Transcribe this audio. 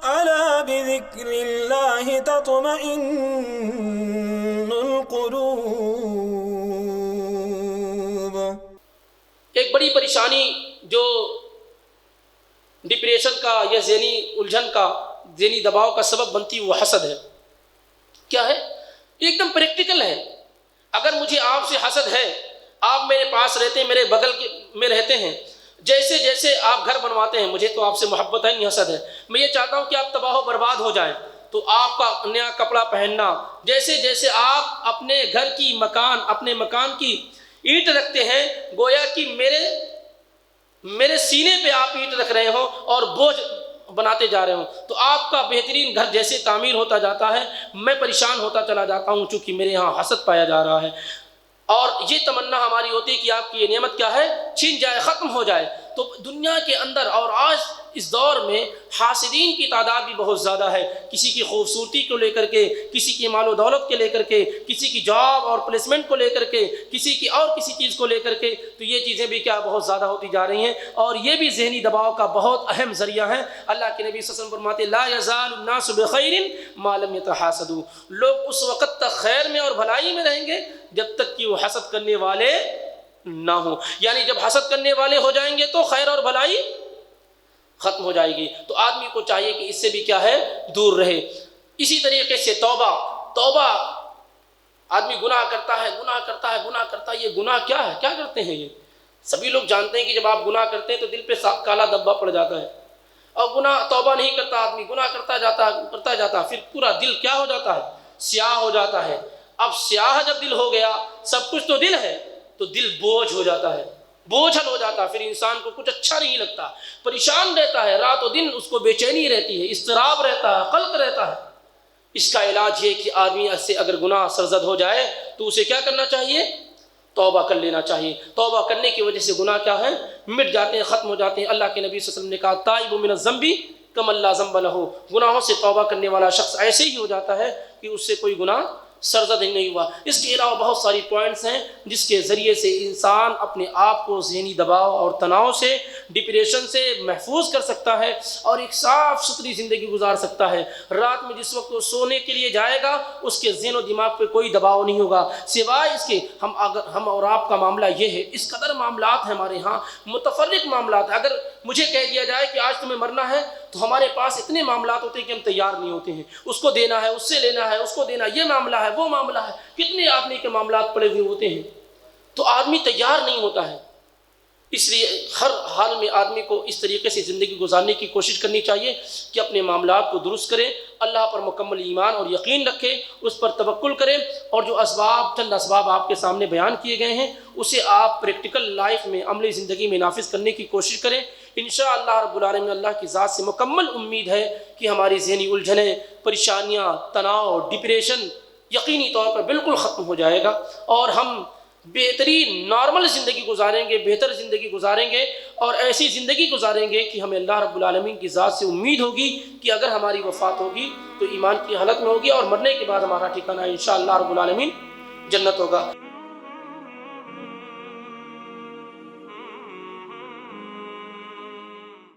ألا بذكر الله تطمئن القلوب۔ ایک بڑی پریشانی جو ڈپریشن کا یا ذہنی الجھن کا، ذہنی دباؤ کا سبب بنتی وہ حسد ہے۔ کیا ہے؟ ایک دم پریکٹیکل ہے۔ اگر مجھے آپ سے حسد ہے، آپ میرے پاس رہتے ہیں، میرے بغل میں رہتے ہیں، جیسے جیسے آپ گھر بنواتے ہیں، مجھے تو آپ سے محبت ہے نہیں حسد ہے، میں یہ چاہتا ہوں کہ آپ تباہ و برباد ہو جائیں، تو آپ کا نیا کپڑا پہننا، جیسے جیسے آپ اپنے گھر کی اپنے مکان کی اینٹ رکھتے ہیں، گویا کہ میرے سینے پہ آپ اینٹ رکھ رہے ہوں اور بوجھ بناتے جا رہے ہوں، تو آپ کا بہترین گھر جیسے تعمیر ہوتا جاتا ہے، میں پریشان ہوتا چلا جاتا ہوں، چونکہ میرے ہاں حسد پایا جا رہا ہے، اور یہ تمنا ہماری ہوتی ہے کہ آپ کی یہ نعمت کیا ہے، چھن جائے، ختم ہو جائے۔ تو دنیا کے اندر اور آج اس دور میں حاسدین کی تعداد بھی بہت زیادہ ہے، کسی کی خوبصورتی کو لے کر کے، کسی کی مال و دولت کے لے کر کے، کسی کی جاب اور پلیسمنٹ کو لے کر کے، کسی چیز کو لے کر کے، تو یہ چیزیں بھی کیا بہت زیادہ ہوتی جا رہی ہیں، اور یہ بھی ذہنی دباؤ کا بہت اہم ذریعہ ہے۔ اللہ کے نبی صلی اللہ علیہ وسلم فرماتے لا یزال الناس بخیر ما لم یتحاسدوا، لوگ اس وقت تک خیر میں اور بھلائی میں رہیں گے جب تک کہ وہ حسد کرنے والے نہ ہوں، یعنی جب حسد کرنے والے ہو جائیں گے تو خیر اور بھلائی ختم ہو جائے گی۔ تو آدمی کو چاہیے کہ اس سے بھی کیا ہے، دور رہے۔ اسی طریقے سے توبہ، آدمی گناہ کرتا ہے، یہ گناہ کیا ہے، کیا کرتے ہیں یہ؟ سبھی لوگ جانتے ہیں کہ جب آپ گناہ کرتے ہیں تو دل پہ کالا دھبا پڑ جاتا ہے، اور توبہ نہیں کرتا آدمی، گناہ کرتا جاتا، پھر پورا دل کیا ہو جاتا ہے، سیاہ ہو جاتا ہے۔ اب سیاہ جب دل ہو گیا، سب کچھ تو دل ہے، تو دل بوجھ ہو جاتا ہے، بوجھل ہو جاتا ہے، پھر انسان کو کچھ اچھا نہیں لگتا، پریشان رہتا ہے، رات و دن اس کو بے چینی رہتی ہے، اضطراب رہتا ہے، قلق رہتا ہے۔ اس کا علاج یہ کہ آدمی سے اگر گناہ سرزد ہو جائے تو اسے کیا کرنا چاہیے، توبہ کر لینا چاہیے۔ توبہ کرنے کی وجہ سے گناہ کیا ہے، مٹ جاتے ہیں، ختم ہو جاتے ہیں۔ اللہ کے نبی صلی اللہ علیہ وسلم نے کہا تائب من الذنب کمن لا ذنب لہ، گناہوں سے توبہ کرنے والا شخص ایسے ہی ہو جاتا ہے کہ اس سے کوئی گناہ سرزد ہی نہیں ہوا۔ اس کے علاوہ بہت ساری پوائنٹس ہیں جس کے ذریعے سے انسان اپنے آپ کو ذہنی دباؤ اور تناؤ سے، ڈپریشن سے محفوظ کر سکتا ہے اور ایک صاف ستھری زندگی گزار سکتا ہے۔ رات میں جس وقت وہ سونے کے لیے جائے گا اس کے ذہن و دماغ پہ کوئی دباؤ نہیں ہوگا، سوائے اس کے ہم اور آپ کا معاملہ یہ ہے، اس قدر معاملات ہیں ہمارے ہاں، متفرق معاملات ہیں۔ اگر مجھے کہہ دیا جائے کہ آج تمہیں مرنا ہے تو ہمارے پاس اتنے معاملات ہوتے ہیں کہ ہم تیار نہیں ہوتے ہیں، اس کو دینا ہے، اس سے لینا ہے، اس کو دینا، یہ معاملہ ہے، وہ معاملہ ہے، کتنے آدمی کے معاملات پڑے ہوئے ہوتے ہیں، تو آدمی تیار نہیں ہوتا ہے۔ اس لیے ہر حال میں آدمی کو اس طریقے سے زندگی گزارنے کی کوشش کرنی چاہیے کہ اپنے معاملات کو درست کرے، اللہ پر مکمل ایمان اور یقین رکھے، اس پر توکل کرے، اور جو چند اسباب آپ کے سامنے بیان کیے گئے ہیں اسے آپ پریکٹیکل لائف میں، عملی زندگی میں نافذ کرنے کی کوشش کریں۔ انشاءاللہ رب العالمین اللہ کی ذات سے مکمل امید ہے کہ ہماری ذہنی الجھنیں، پریشانیاں، تناؤ، ڈپریشن یقینی طور پر بالکل ختم ہو جائے گا، اور ہم بہترین نارمل زندگی گزاریں گے، بہتر زندگی گزاریں گے، اور ایسی زندگی گزاریں گے کہ ہمیں اللہ رب العالمین کی ذات سے امید ہوگی کہ اگر ہماری وفات ہوگی تو ایمان کی حالت میں ہوگی، اور مرنے کے بعد ہمارا ٹھکانہ انشاءاللہ رب العالمین جنت ہوگا۔